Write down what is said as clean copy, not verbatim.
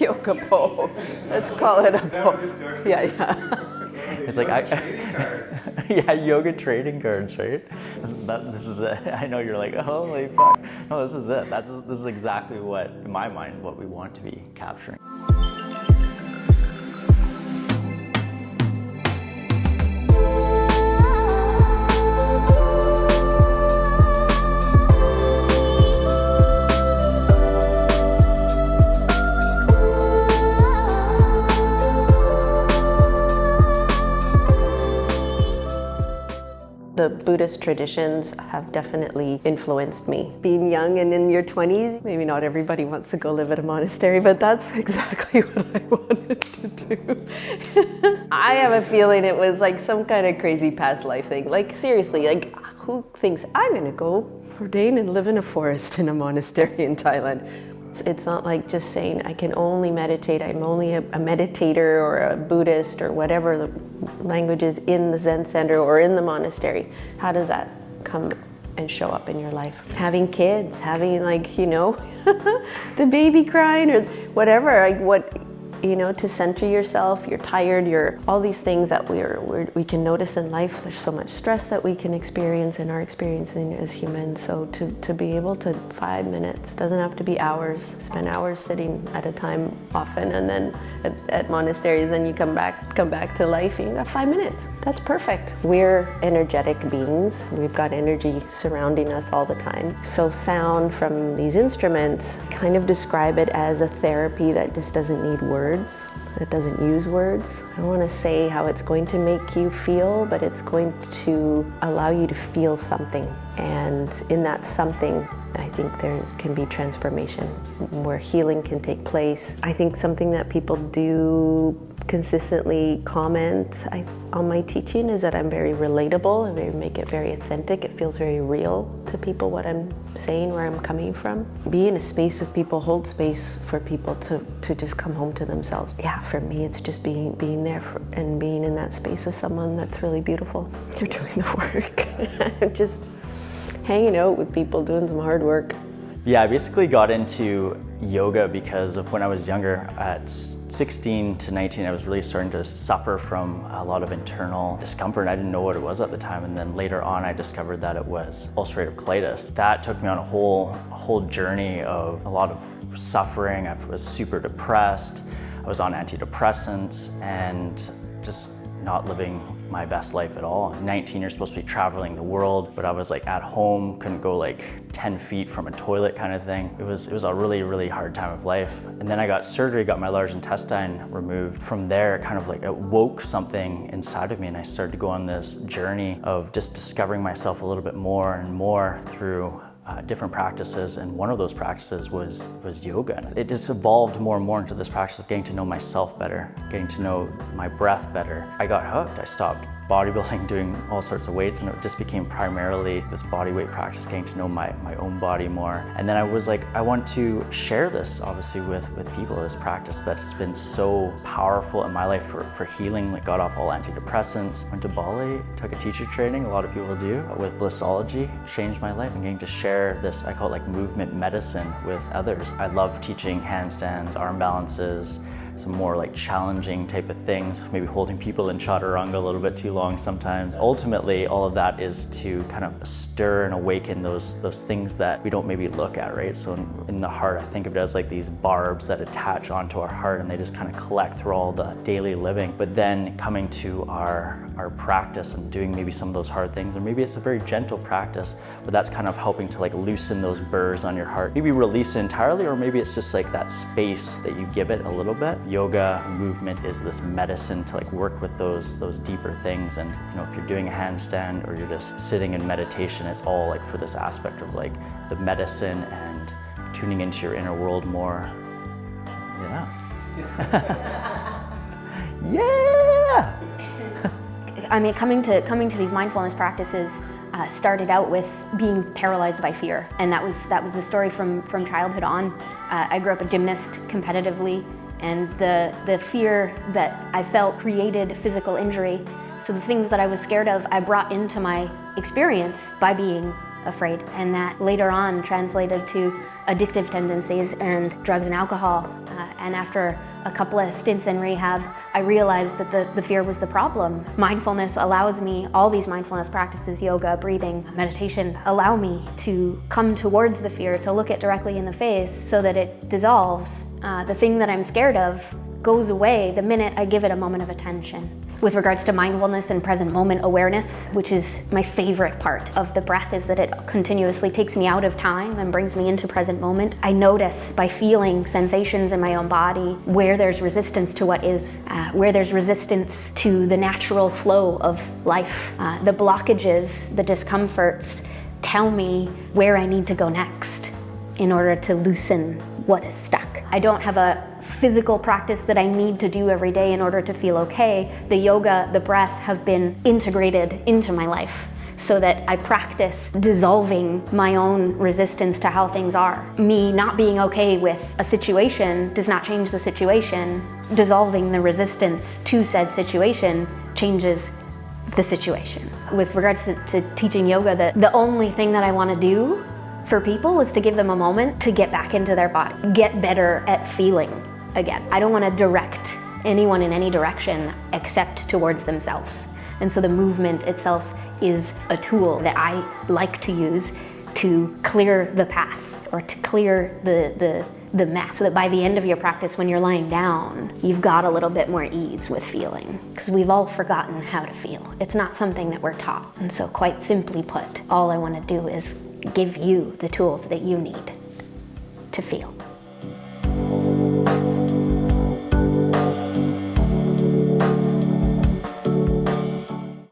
Yoga pole. Let's call it a pole. Yeah. It's like, yeah, yoga trading cards, right? This is it. I know you're like, holy fuck. No, this is it. This is exactly what, in my mind, what we want to be capturing. The Buddhist traditions have definitely influenced me. Being young and in your 20s, maybe not everybody wants to go live at a monastery, but that's exactly what I wanted to do. I have a feeling it was like some kind of crazy past life thing. Like seriously, like who thinks I'm gonna go ordain and live in a forest in a monastery in Thailand? It's not like just saying I can only meditate, I'm only a meditator or a Buddhist or whatever the language is in the Zen center or in the monastery. How does that come and show up in your life? Having kids, having like, you know, the baby crying or whatever, like what, you know, to center yourself, you're tired, you're all these things that we can notice in life. There's so much stress that we can experience and are experiencing as humans. So to be able to 5 minutes, doesn't have to be hours, spend hours sitting at a time often, and then at monasteries, then you come back to life and you got 5 minutes. That's perfect. We're energetic beings. We've got energy surrounding us all the time. So sound from these instruments, kind of describe it as a therapy that just doesn't need words. It doesn't use words. I don't want to say how it's going to make you feel, but it's going to allow you to feel something. And in that something, I think there can be transformation where healing can take place. I think something that people do consistently comment on my teaching is that I'm very relatable and I make it very authentic. It feels very real to people what I'm saying, where I'm coming from. Be in a space with people, hold space for people to just come home to themselves. Yeah, for me it's just being there and being in that space with someone that's really beautiful. They're doing the work. Just hanging out with people doing some hard work. Yeah, I basically got into yoga because of when I was younger. At 16 to 19, I was really starting to suffer from a lot of internal discomfort. I didn't know what it was at the time, and then later on I discovered that it was ulcerative colitis. That took me on a whole journey of a lot of suffering. I was super depressed. I was on antidepressants and just not living my best life at all. 19, you're supposed to be traveling the world, but I was like at home, couldn't go like 10 feet from a toilet kind of thing. It was a really hard time of life. And then I got surgery, got my large intestine removed. From there, it kind of like it woke something inside of me, and I started to go on this journey of just discovering myself a little bit more and more through different practices, and one of those practices was yoga. It just evolved more and more into this practice of getting to know myself better, getting to know my breath better. I got hooked. I stopped bodybuilding, doing all sorts of weights, and it just became primarily this body weight practice, getting to know my own body more. And then I was like, I want to share this obviously with people, this practice that's been so powerful in my life for healing. Like got off all antidepressants, went to Bali, took a teacher training, a lot of people do, with Blissology, changed my life, and getting to share this, I call it like movement medicine with others. I love teaching handstands, arm balances, some more like challenging type of things, maybe holding people in chaturanga a little bit too long sometimes. Ultimately, all of that is to kind of stir and awaken those things that we don't maybe look at, right? So in the heart, I think of it as like these barbs that attach onto our heart, and they just kind of collect through all the daily living. But then coming to our practice and doing maybe some of those hard things, or maybe it's a very gentle practice, but that's kind of helping to like loosen those burrs on your heart. Maybe release it entirely, or maybe it's just like that space that you give it a little bit. Yoga movement is this medicine to like work with those deeper things. And you know, if you're doing a handstand or you're just sitting in meditation, it's all like for this aspect of like the medicine and tuning into your inner world more. Yeah. I mean, coming to these mindfulness practices started out with being paralyzed by fear, and that was the story from childhood on. I grew up a gymnast competitively, and the fear that I felt created physical injury. So the things that I was scared of, I brought into my experience by being afraid. And that later on translated to addictive tendencies and drugs and alcohol. And after a couple of stints in rehab, I realized that the fear was the problem. Mindfulness allows me, all these mindfulness practices, yoga, breathing, meditation, allow me to come towards the fear, to look it directly in the face so that it dissolves. The thing that I'm scared of goes away the minute I give it a moment of attention. With regards to mindfulness and present moment awareness, which is my favorite part of the breath, is that it continuously takes me out of time and brings me into present moment. I notice by feeling sensations in my own body where there's resistance to what is, where there's resistance to the natural flow of life. The blockages, the discomforts tell me where I need to go next in order to loosen what is stuck. I don't have a physical practice that I need to do every day in order to feel okay. The yoga, the breath have been integrated into my life so that I practice dissolving my own resistance to how things are. Me not being okay with a situation does not change the situation. Dissolving the resistance to said situation changes the situation. With regards to teaching yoga, the only thing that I want to do for people is to give them a moment to get back into their body, get better at feeling again. I don't want to direct anyone in any direction except towards themselves. And so the movement itself is a tool that I like to use to clear the path or to clear the mess, so that by the end of your practice, when you're lying down, you've got a little bit more ease with feeling, because we've all forgotten how to feel. It's not something that we're taught. And so quite simply put, all I want to do is give you the tools that you need to feel.